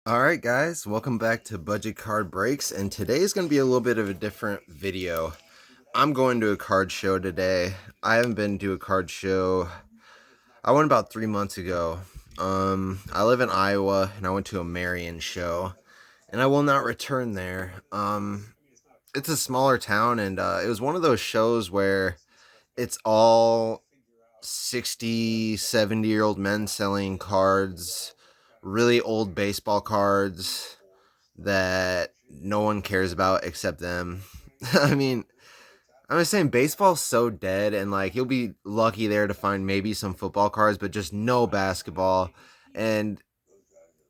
Alright guys, welcome back to Budget Card Breaks, and today's going to be a little bit of a different video. I'm going to a card show today. I haven't been to a card show. I went about 3 months ago. I live in Iowa, and I went to a Marion show, and I will not return there. It's a smaller town, and it was one of those shows where it's all 60, 70-year-old men selling cards, really old baseball cards that no one cares about except them. I mean, I'm just saying baseball's so dead, and like you'll be lucky there to find maybe some football cards, but just no basketball. And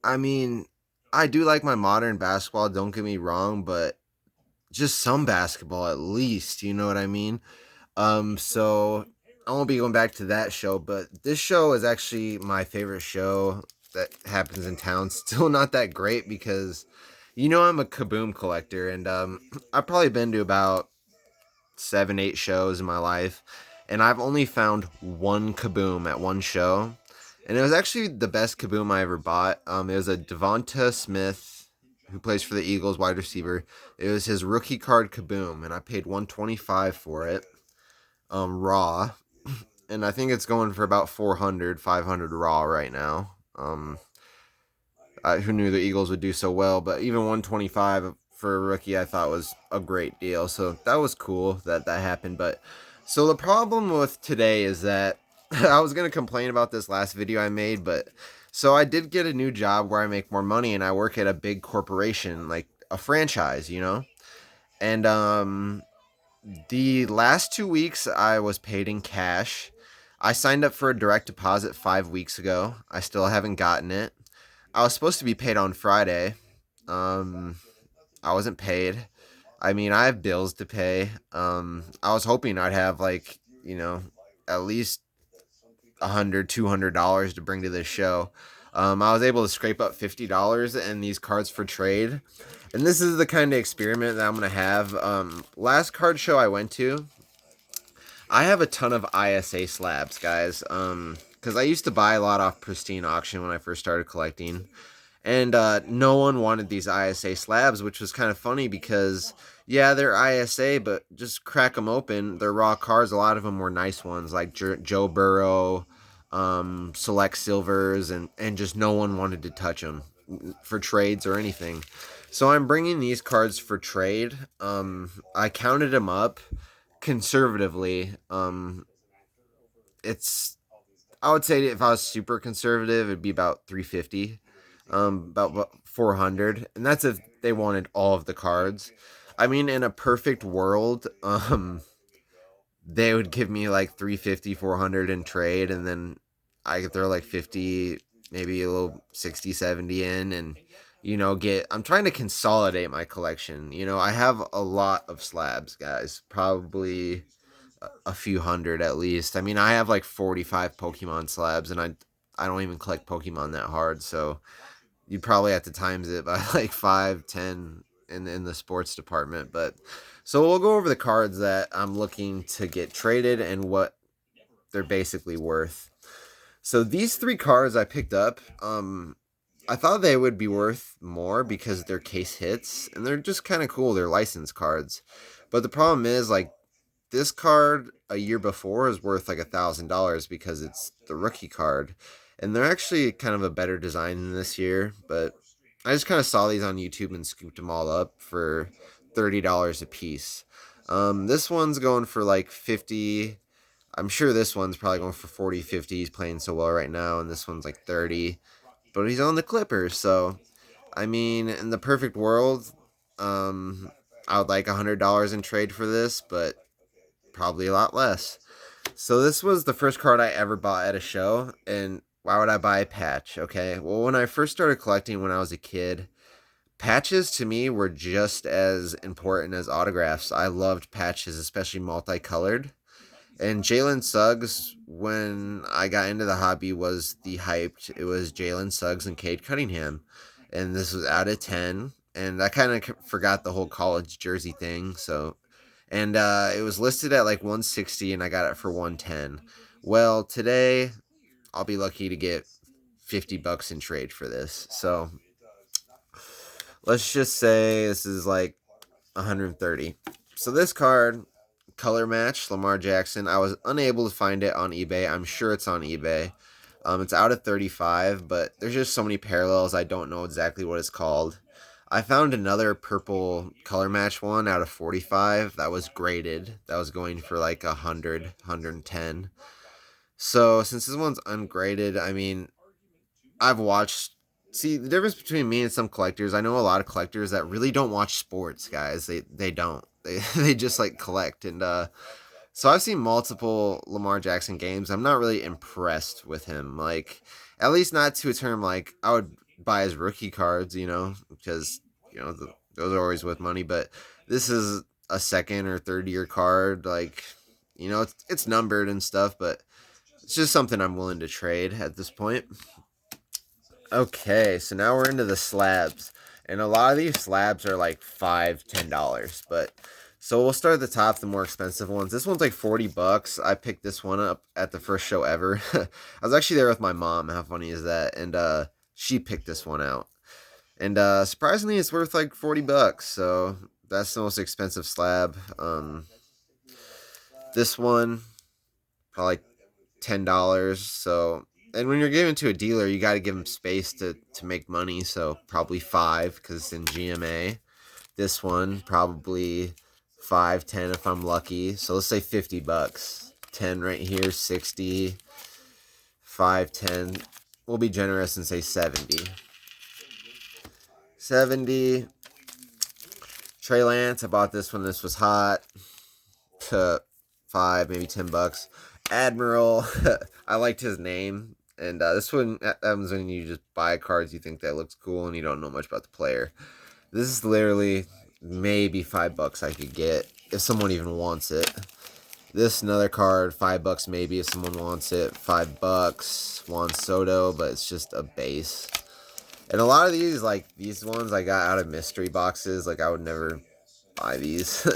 I mean, I do like my modern basketball, don't get me wrong, but just some basketball at least, you know what I mean? So I won't be going back to that show, but this show is actually my favorite show that happens in town. Still not that great because I'm a Kaboom collector, and I've probably been to about 7, 8 shows in my life, and I've only found one Kaboom at one show, and it was actually the best Kaboom I ever bought. It was a Devonta Smith, who plays for the Eagles, wide receiver. It was his rookie card Kaboom, and I paid 125 for it, raw, and I think it's going for about 400, 500 raw right now. Who knew the Eagles would do so well, but even 125 for a rookie I thought was a great deal. So that was cool that that happened. But so the problem with today is that I was going to complain about this last video I made, but so I did get a new job where I make more money, and I work at a big corporation, like a franchise. And the last 2 weeks I was paid in cash. I signed up for a direct deposit 5 weeks ago. I still haven't gotten it. I was supposed to be paid on Friday. Um, I wasn't paid. I mean, I have bills to pay. I was hoping I'd have at least $100, $200 to bring to this show. I was able to scrape up $50 and these cards for trade. And this is the kind of experiment that I'm gonna have. Last card show I went to, I have a ton of ISA slabs, guys. Because I used to buy a lot off Pristine Auction when I first started collecting, and no one wanted these ISA slabs, which was kind of funny because yeah, they're ISA, but just crack them open, they're raw cards. A lot of them were nice ones like Joe Burrow, select silvers, and just no one wanted to touch them for trades or anything. So I'm bringing these cards for trade. I counted them up conservatively. It's I would say if I was super conservative, it'd be about 350, about 400, and that's if they wanted all of the cards. I mean, in a perfect world, they would give me like 350, 400 in trade, and then I could throw like 50, maybe a little 60, 70 in, and get. I'm trying to consolidate my collection. I have a lot of slabs, guys. Probably a few hundred at least. I mean, I have like 45 Pokemon slabs, and I don't even collect Pokemon that hard, so you'd probably have to times it by like 5, 10 in the sports department. But so we'll go over the cards that I'm looking to get traded and what they're basically worth. So these 3 cards I picked up, I thought they would be worth more because they're case hits, and they're just kind of cool. They're license cards. But the problem is, like, this card a year before is worth like $1,000 because it's the rookie card, and they're actually kind of a better design than this year. But I just kind of saw these on YouTube and scooped them all up for $30 a piece. This one's going for like 50. I'm sure this one's probably going for 40, 50. He's playing so well right now, and this one's like 30. But he's on the Clippers, so I mean, in the perfect world, I would like $100 in trade for this, but probably a lot less. So this was the first card I ever bought at a show, and why would I buy a patch? Okay, well, when I first started collecting when I was a kid, patches to me were just as important as autographs. I loved patches, especially multicolored. And Jalen Suggs, when I got into the hobby, was the hyped. It was Jalen Suggs and Cade Cunningham, and this was out of 10. And I kind of forgot the whole college jersey thing, so and it was listed at like 160, and I got it for 110. Well, today I'll be lucky to get $50 in trade for this. So let's just say this is like 130. So this card, color match, Lamar Jackson. I was unable to find it on eBay. I'm sure it's on eBay. It's out of 35, but there's just so many parallels. I don't know exactly what it's called. I found another purple color match one out of 45 that was graded. That was going for like 100, 110. So since this one's ungraded, I mean, I've watched. See the difference between me and some collectors. I know a lot of collectors that really don't watch sports, guys. They don't. They just like collect and so I've seen multiple Lamar Jackson games. I'm not really impressed with him. Like, at least not to a term like I would buy his rookie cards, because those are always with money. But this is a second or third year card. Like, it's numbered and stuff, but it's just something I'm willing to trade at this point. Okay, so now we're into the slabs. And a lot of these slabs are like $5, $10. But so we'll start at the top, the more expensive ones. This one's like $40. I picked this one up at the first show ever. I was actually there with my mom. How funny is that? And she picked this one out. And surprisingly, it's worth like $40. So that's the most expensive slab. This one, probably like $10. So, and when you're giving to a dealer, you got to give them space to make money. So probably 5 because it's in GMA. This one probably 5, 10 if I'm lucky. So let's say $50. 10 right here, 60. 5, 10. We'll be generous and say 70. 70. Trey Lance, I bought this when this was hot. To 5, maybe $10. Admiral, I liked his name. And this one happens when you just buy cards, you think that looks cool, and you don't know much about the player. This is literally maybe $5 I could get if someone even wants it. This another card, $5 maybe if someone wants it. $5, Juan Soto, but it's just a base. And a lot of these, like these ones, I got out of mystery boxes. Like I would never buy these.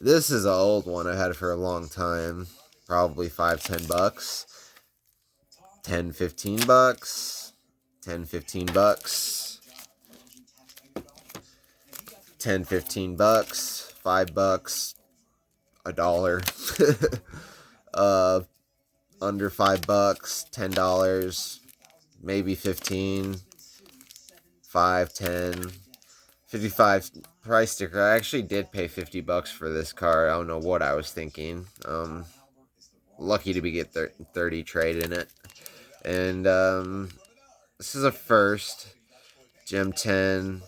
This is an old one I had for a long time. Probably $5, $10. 10, $15. 10, $15. 10, $15. $5. $1. Under $5. $10. Maybe 15. 5, 10. 55 price sticker. I actually did pay $50 for this card. I don't know what I was thinking. Lucky to be get 30 trade in it. And this is a first. Gem 10.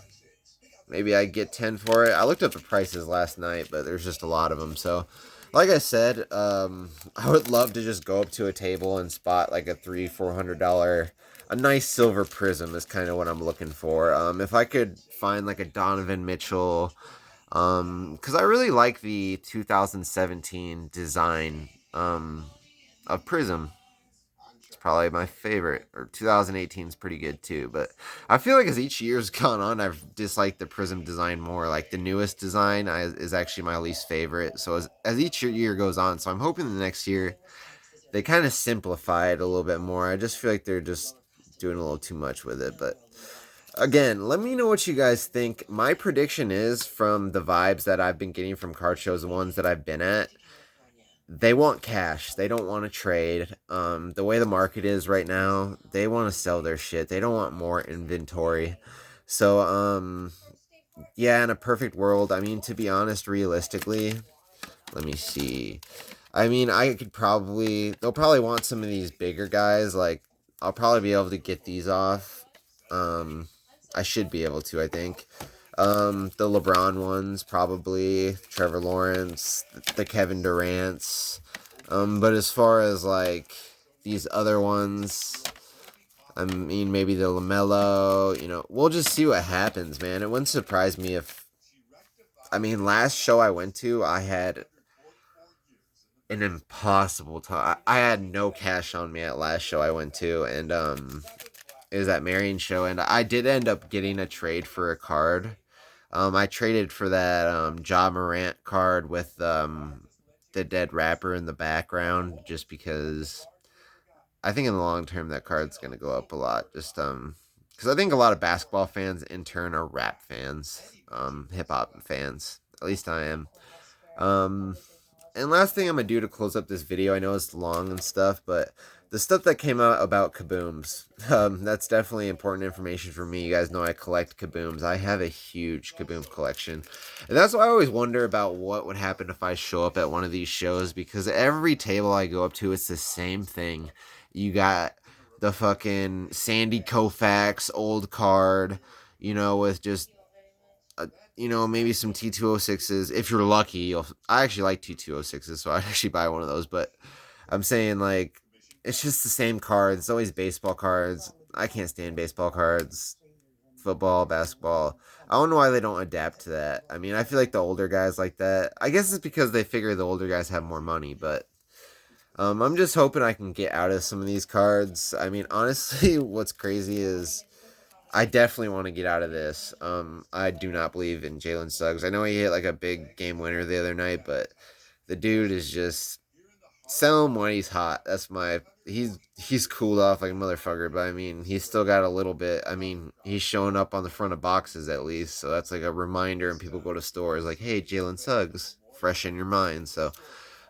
Maybe I get 10 for it. I looked up the prices last night, but there's just a lot of them. So, like I said, I would love to just go up to a table and spot like a $300, $400. A nice silver prism is kind of what I'm looking for. If I could find like a Donovan Mitchell, because I really like the 2017 design of Prism. It's probably my favorite. Or 2018 is pretty good too. But I feel like as each year's gone on, I've disliked the Prism design more. Like the newest design is actually my least favorite. So as each year goes on, so I'm hoping the next year they kind of simplify it a little bit more. I just feel like they're just doing a little too much with it. But again, let me know what you guys think. My prediction is from the vibes that I've been getting from card shows, the ones that I've been at, they want cash. They don't want to trade. The way the market is right now, they want to sell their shit. They don't want more inventory. So, yeah, in a perfect world, I mean, to be honest, realistically, let me see. I mean, they'll probably want some of these bigger guys. Like, I'll probably be able to get these off. I should be able to, I think. The LeBron ones, probably. Trevor Lawrence, the Kevin Durant's. But as far as, like, these other ones, I mean, maybe the LaMelo, we'll just see what happens, man. It wouldn't surprise me if, I mean, last show I went to, I had an impossible time. I had no cash on me at last show I went to, and, it was that Marion show, and I did end up getting a trade for a card. I traded for that Ja Morant card with the dead rapper in the background, just because I think in the long term that card's gonna go up a lot. Just because I think a lot of basketball fans in turn are rap fans, hip hop fans. At least I am. Um, and last thing I'm gonna do to close up this video, I know it's long and stuff, but the stuff that came out about kabooms, that's definitely important information for me. You guys know I collect kabooms. I have a huge kaboom collection, and that's why I always wonder about what would happen if I show up at one of these shows, because every table I go up to, it's the same thing. You got the fucking Sandy Koufax old card, with just maybe some T206s. If you're lucky, I actually like T206s, so I'd actually buy one of those. But I'm saying, like, it's just the same cards. It's always baseball cards. I can't stand baseball cards. Football, basketball. I don't know why they don't adapt to that. I mean, I feel like the older guys like that. I guess it's because they figure the older guys have more money, but I'm just hoping I can get out of some of these cards. I mean, honestly, what's crazy is I definitely want to get out of this. I do not believe in Jalen Suggs. I know he hit like a big game winner the other night, but the dude is just sell him when he's hot. That's my he's cooled off like a motherfucker, but I mean he's still got a little bit. I mean he's showing up on the front of boxes at least, so that's like a reminder. And people go to stores like, hey, Jalen Suggs, fresh in your mind. So I'm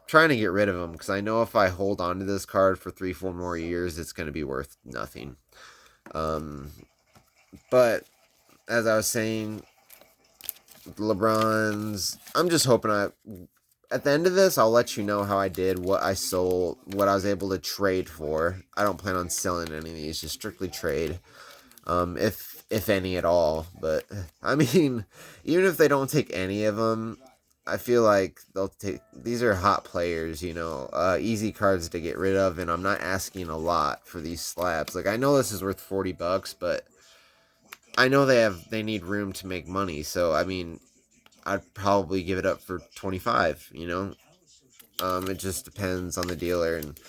trying to get rid of him because I know if I hold on to this card for 3, 4 more years, it's going to be worth nothing. Um, but as I was saying, LeBron's. I'm just hoping at the end of this, I'll let you know how I did, what I sold, what I was able to trade for. I don't plan on selling any of these, just strictly trade, if any at all. But I mean, even if they don't take any of them, I feel like they'll take. These are hot players, easy cards to get rid of, and I'm not asking a lot for these slabs. Like I know this is worth $40, but I know they need room to make money. So I mean, I'd probably give it up for 25. It just depends on the dealer, and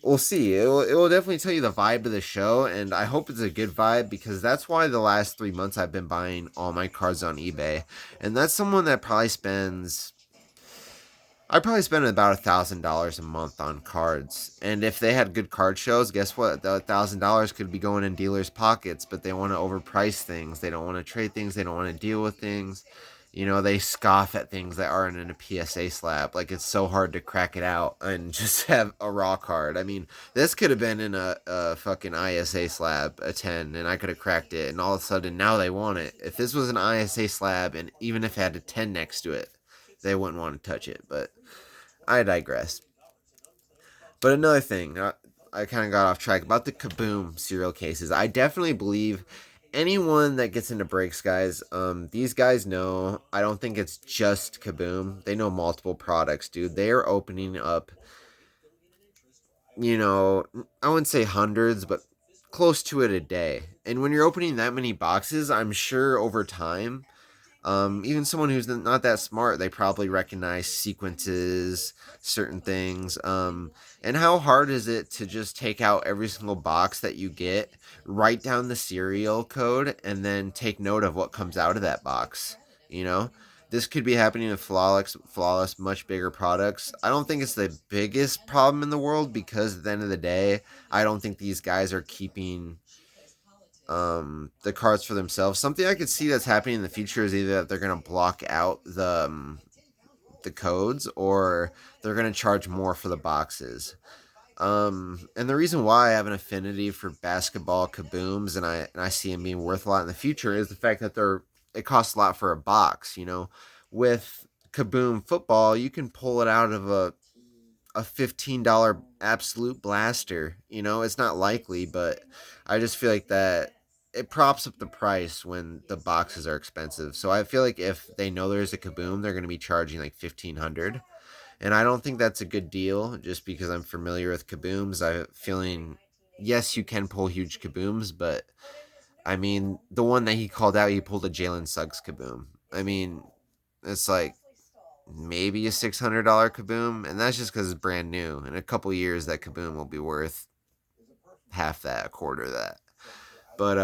we'll see. It will definitely tell you the vibe of the show, and I hope it's a good vibe because that's why the last 3 months I've been buying all my cards on eBay, and that's someone that probably spends. I probably spend about $1,000 a month on cards, and if they had good card shows, guess what? The $1,000 could be going in dealers' pockets, but they want to overprice things. They don't want to trade things. They don't want to deal with things. They scoff at things that aren't in a PSA slab. Like it's so hard to crack it out and just have a raw card. I mean, this could have been in a fucking ISA slab, a 10, and I could have cracked it. And all of a sudden, now they want it. If this was an ISA slab, and even if it had a 10 next to it, they wouldn't want to touch it. But I digress. But another thing, I kind of got off track about the Kaboom serial cases. I definitely believe anyone that gets into breaks, guys, these guys know. I don't think it's just Kaboom. They know multiple products, dude. They are opening up, I wouldn't say hundreds, but close to it a day. And when you're opening that many boxes, I'm sure over time, even someone who's not that smart, they probably recognize sequences, certain things. And how hard is it to just take out every single box that you get, write down the serial code, and then take note of what comes out of that box? You know, this could be happening with flawless, much bigger products. I don't think it's the biggest problem in the world because at the end of the day, I don't think these guys are keeping the cards for themselves. Something I could see that's happening in the future is either that they're going to block out the codes or they're going to charge more for the boxes. And the reason why I have an affinity for basketball kabooms and I see them being worth a lot in the future is the fact that it costs a lot for a box. With kaboom football, you can pull it out of a $15 absolute blaster. It's not likely, but I just feel like that it props up the price when the boxes are expensive. So I feel like if they know there's a kaboom, they're going to be charging like 1,500, and I don't think that's a good deal. Just because I'm familiar with kabooms, I'm feeling yes, you can pull huge kabooms, but I mean the one that he called out, he pulled a Jalen Suggs kaboom. I mean, it's like maybe a $600 kaboom, and that's just because it's brand new. In a couple years, that kaboom will be worth half that, a quarter of that. But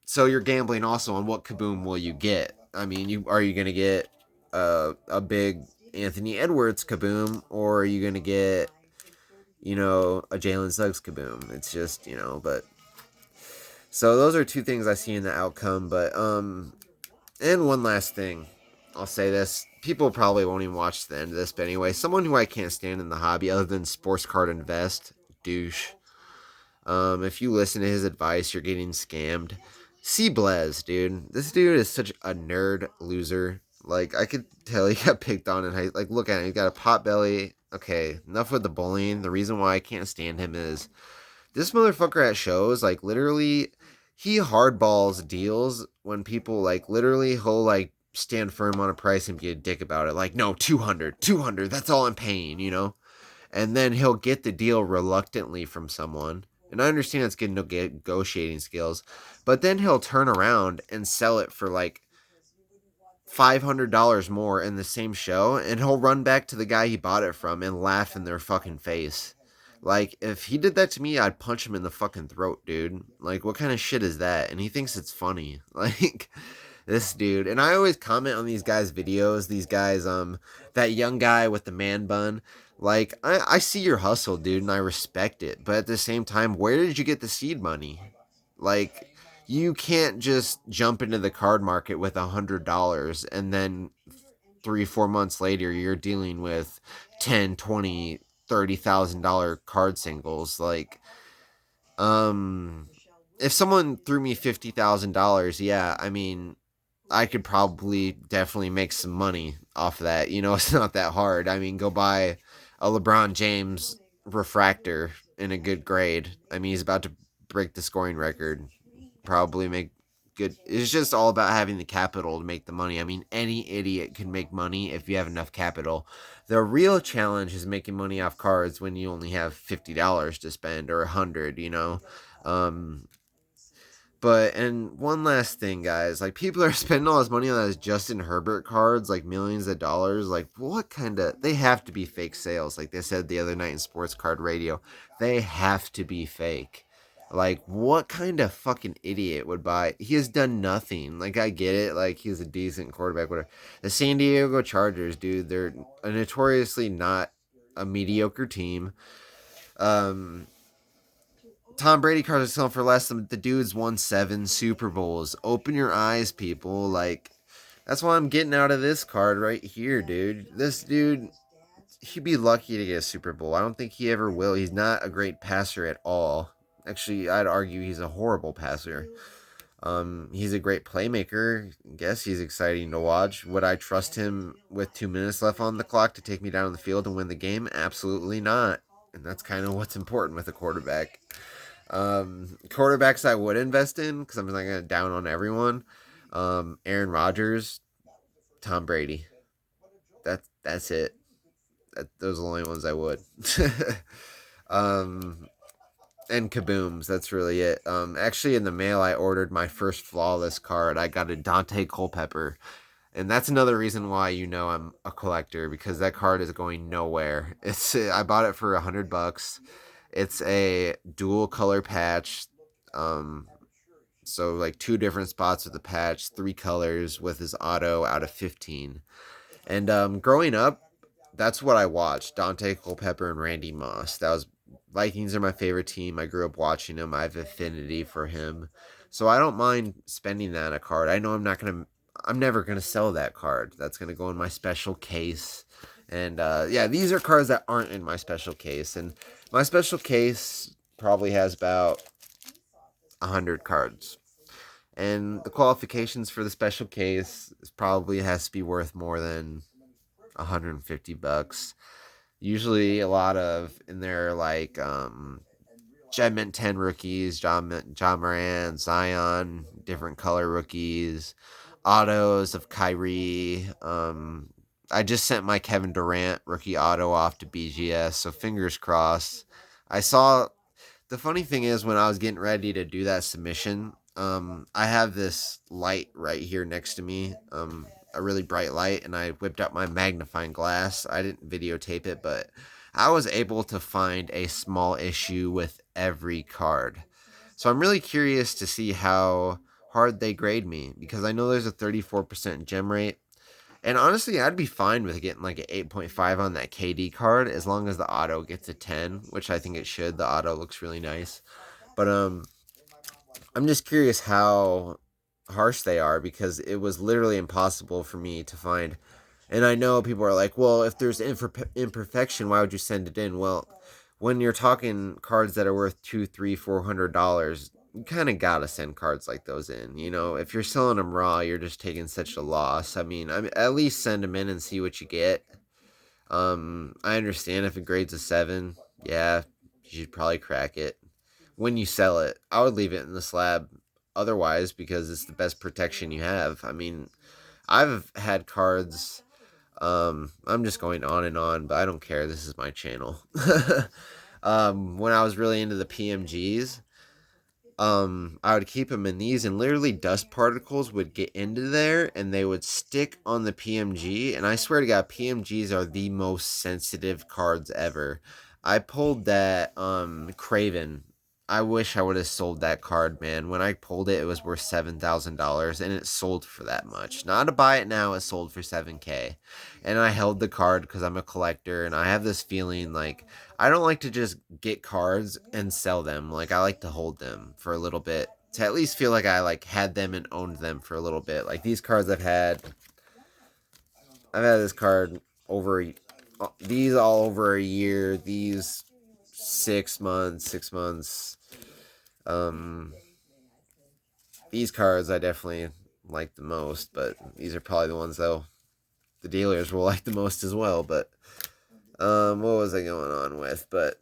so you're gambling also on what kaboom will you get. I mean, are you gonna get a big Anthony Edwards kaboom, or are you gonna get a Jalen Suggs kaboom? It's just but So those are two things I see in the outcome. But and one last thing, I'll say this: people probably won't even watch the end of this, but anyway, someone who I can't stand in the hobby other than Sports Card Invest, douche. If you listen to his advice, you're getting scammed. See Blaze, dude. This dude is such a nerd loser. Like, I could tell he got picked on in high. Like, look at him. He got a pot belly. Okay, enough with the bullying. The reason why I can't stand him is this motherfucker at shows, like, literally, he hardballs deals when people, like, literally, he'll, like, stand firm on a price and be a dick about it. Like, no, 200, 200, that's all I'm paying, you know? And then he'll get the deal reluctantly from someone. And I understand it's good negotiating skills, but then he'll turn around and sell it for like $500 more in the same show, and he'll run back to the guy he bought it from and laugh in their fucking face. Like, if he did that to me, I'd punch him in the fucking throat, dude. Like, what kind of shit is that? And he thinks it's funny. Like, this dude. And I always comment on these guys' videos. These guys, that young guy with the man bun. Like, I see your hustle, dude, and I respect it. But at the same time, where did you get the seed money? Like, you can't just jump into the card market with $100 and then 3 4 months later you're dealing with 10 20 $30,000 card singles. Like, um if someone threw me $50,000, yeah, I mean, I could probably definitely make some money off of that. You know, it's not that hard. I mean, go buy a LeBron James refractor in a good grade. I mean, he's about to break the scoring record. Probably make good. It's just all about having the capital to make the money. I mean, any idiot can make money if you have enough capital. The real challenge is making money off cards when you only have $50 to spend or 100. You know, um, but, and one last thing, guys, like, people are spending all this money on those Justin Herbert cards, like millions of dollars. Like, what kind of? They have to be fake sales, like they said the other night in Sports Card Radio. They have to be fake. Like, what kind of fucking idiot would buy? He has done nothing. Like, I get it. Like, he's a decent quarterback, whatever. The San Diego Chargers, dude, they're a notoriously not a mediocre team. Um, Tom Brady cards are selling for less than the dude's won 7 Super Bowls. Open your eyes, people. Like, that's what I'm getting out of this card right here, dude. This dude, he'd be lucky to get a Super Bowl. I don't think he ever will. He's not a great passer at all. Actually, I'd argue he's a horrible passer. He's a great playmaker. I guess he's exciting to watch. Would I trust him with 2 minutes left on the clock to take me down the field and win the game? Absolutely not. And that's kind of what's important with a quarterback. Quarterbacks I would invest in, because I'm not going to down on everyone. Aaron Rodgers, Tom Brady. That's it. Those are the only ones I would. um, and Kabooms. That's really it. Actually, in the mail, I ordered my first flawless card. I got a Dante Culpepper. And that's another reason why you know I'm a collector, because that card is going nowhere. I bought it for $100. It's a dual color patch. Um, so like 2 different spots with the patch, 3 colors with his auto out of 15. And growing up, that's what I watched. Dante Culpepper and Randy Moss. That was Vikings are my favorite team. I grew up watching him. I have affinity for him. So I don't mind spending that on a card. I know I'm never gonna sell that card. That's gonna go in my special case. And yeah, these are cards that aren't in my special case. And my special case probably has about 100 cards. And the qualifications for the special case probably has to be worth more than $150. Usually a lot of in there, like Mint 10 rookies, John Moran, Zion, different color rookies, autos of Kyrie. I just sent my Kevin Durant rookie auto off to BGS, so fingers crossed. I saw the funny thing is, when I was getting ready to do that submission, I have this light right here next to me, a really bright light, and I whipped out my magnifying glass. I didn't videotape it, but I was able to find a small issue with every card. So I'm really curious to see how hard they grade me, because I know there's a 34% gem rate. And honestly, I'd be fine with getting like an 8.5 on that KD card as long as the auto gets a 10, which I think it should. The auto looks really nice. But I'm just curious how harsh they are because it was literally impossible for me to find. And I know people are like, well, if there's imperfection, why would you send it in? Well, when you're talking cards that are worth two, three, $400, you kind of gotta send cards like those in. You know, if you're selling them raw, you're just taking such a loss. I mean, at least send them in and see what you get. I understand if it grades a 7, yeah, you should probably crack it. When you sell it, I would leave it in the slab otherwise because it's the best protection you have. I mean, I've had cards. I'm just going on and on, but I don't care. This is my channel. When I was really into the PMGs, I would keep them in these, and literally dust particles would get into there, and they would stick on the PMG. And I swear to God, PMGs are the most sensitive cards ever. I pulled that Craven. I wish I would have sold that card, man. When I pulled it, it was worth $7,000, and it sold for that much. Not to buy it now, it sold for 7K. And I held the card because I'm a collector, and I have this feeling like I don't like to just get cards and sell them. Like I like to hold them for a little bit to at least feel like I like had them and owned them for a little bit. Like these cards I've had this card over these all over a year, these 6 months. Um these cards I definitely like the most, but these are probably the ones though the dealers will like the most as well, but what was I going on with? But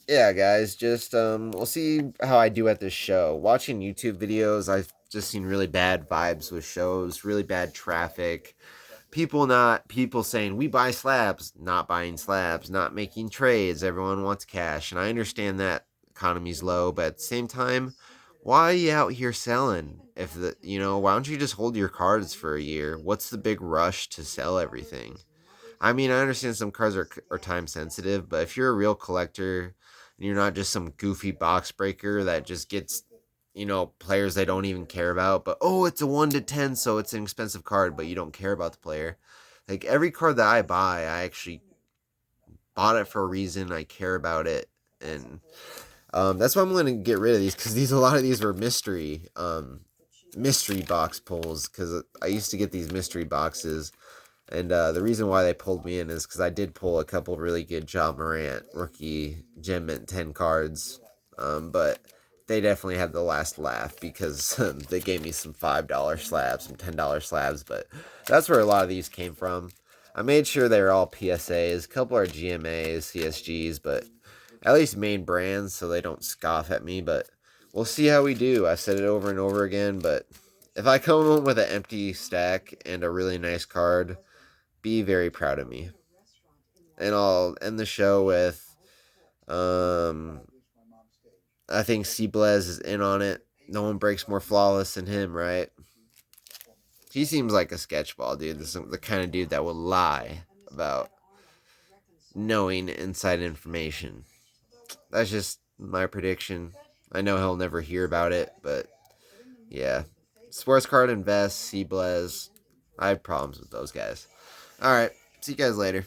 yeah, guys, just we'll see how I do at this show. Watching YouTube videos, I've just seen really bad vibes with shows, really bad traffic. People saying we buy slabs, not buying slabs, not making trades. Everyone wants cash, and I understand that economy's low, but at the same time, why are you out here selling? If the why don't you just hold your cards for a year? What's the big rush to sell everything? I mean, I understand some cards are time sensitive, but if you're a real collector and you're not just some goofy box breaker that just gets, players they don't even care about, but oh, it's a 1 to 10, so it's an expensive card, but you don't care about the player. Like every card that I buy, I actually bought it for a reason. I care about it, and that's why I'm going to get rid of these because a lot of these were mystery box pulls because I used to get these mystery boxes. And the reason why they pulled me in is because I did pull a couple really good John Morant rookie gem mint 10 cards. But they definitely had the last laugh because they gave me some $5 slabs, some $10 slabs. But that's where a lot of these came from. I made sure they were all PSAs. A couple are GMAs, CSGs, but at least main brands so they don't scoff at me. But we'll see how we do. I said it over and over again, but if I come home with an empty stack and a really nice card, be very proud of me. And I'll end the show with um I think Blaze is in on it. No one breaks more flawless than him, right? He seems like a sketchball dude. This is the kind of dude that will lie about knowing inside information. That's just my prediction. I know he'll never hear about it, but yeah. Sports Card Invest, Blaze. I have problems with those guys. Alright, see you guys later.